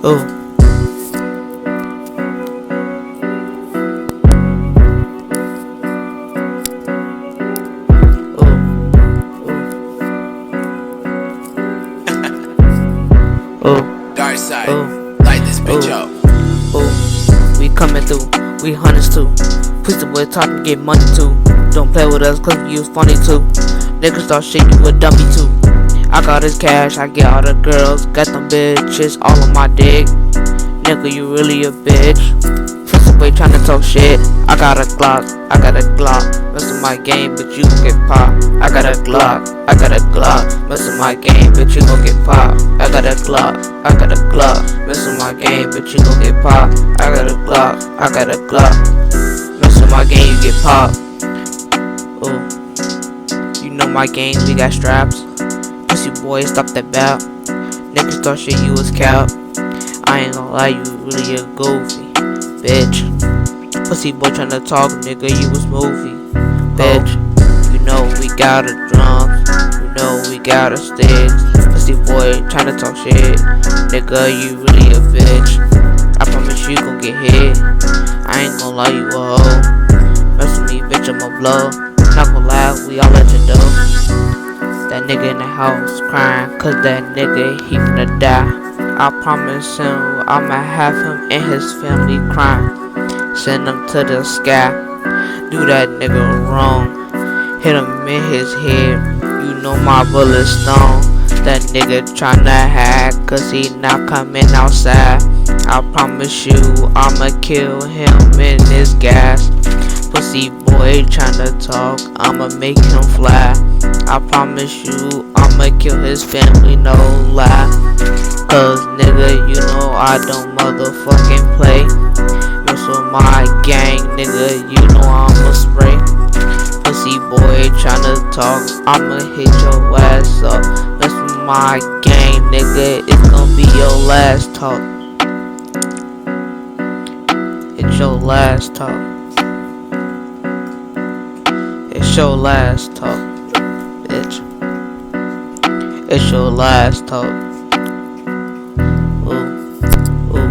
Oh, oh, Dark side, oh, light this bitch oh, up. oh. We coming through, we hunters too. Push the boy talking, get money too. Don't play with us, cause you funny too. Niggas start shit, you a dummy too. I got this cash, I get all the girls. Got them bitches all on my dick. Nigga, you really a bitch. Pussy boy tryna talk shit. I got a Glock, I got a Glock. Mess with my game, but you gon' get popped. I got a Glock, I got a Glock. Mess with my game, but you gon' get popped. I got a Glock, I got a Glock. Mess with my game, but you gon' get popped. I got a Glock, I got a Glock. Mess with my game, you get popped. Ooh, you know my game, we got straps. Pussy boy, stop that bap. Niggas thought shit you was cap. I ain't gon' lie, you really a goofy, bitch. Pussy boy tryna talk, nigga, you was movie, bitch. You know we got a drums, you know we got a sticks. Pussy boy tryna talk shit, nigga, you really a bitch. I promise you gon' get hit. I ain't gon' lie, you a hoe. Mess with me, bitch, I'ma blow. Not gon' lie, we all let you know. That nigga in the house crying, cause that nigga, he finna die. I promise him I'ma have him and his family crying. Send him to the sky. Do that nigga wrong. Hit him in his head. You know my bullet stone. That nigga tryna hack, cause he not coming outside. I promise you I'ma kill him in his gas. Pussy boy tryna talk, I'ma make him fly. I promise you I'ma kill his family, no lie. Cause nigga, you know I don't motherfucking play. Mess with my gang, nigga, you know I'ma spray. Pussy boy tryna talk, I'ma hit your ass up. Mess with my gang, nigga, it's gonna be your last talk. It's your last talk. It's your last talk, bitch. It's your last talk. Ooh, ooh.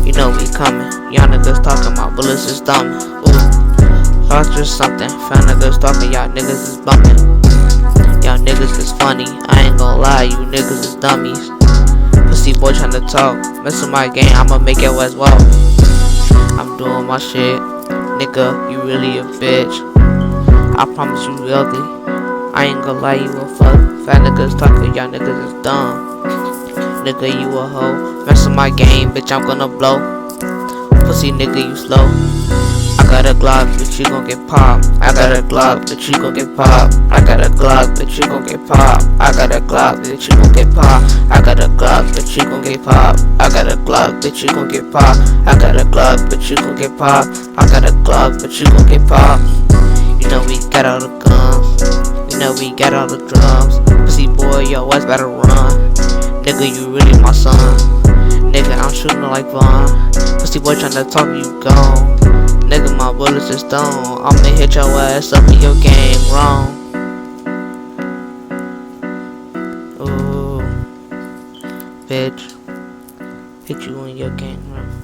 You know we coming. Y'all niggas talking, my bullets is dumb. Ooh, thought just something. Found niggas talking, y'all niggas is bumming. Y'all niggas is funny. I ain't gon' lie, you niggas is dummies. Pussy boy tryna talk. Mess with my game, I'ma make it as well. I'm doing my shit. Nigga, you really a bitch. I promise you ugly. I ain't gon' lie, you a fuck. Fat niggas talking, y'all niggas is dumb. Nigga, you a hoe. Mess with my game, bitch, I'm gonna blow. Pussy nigga, you slow. I got a Glock, bitch, you gon' get popped. I got a Glock, bitch, you gon' get popped. I got a Glock, bitch, you gon' get popped. I got a Glock, bitch, you gon' get popped. I got a Glock, bitch, you gon' get popped. I got a Glock, bitch, you gon' get popped. I got a Glock, bitch, you gon' get popped. I got a Glock, bitch, you gon' get popped. You know we got all the guns. You know we got all the drums. Pussy boy, yo, ass better run. Nigga, you really my son. Nigga, I'm shooting like Vaughn. Pussy boy tryna talk, you gone. Nigga, my bullets is stone. I'ma hit your ass up in your game wrong. Ooh, bitch. Hit you in your game wrong.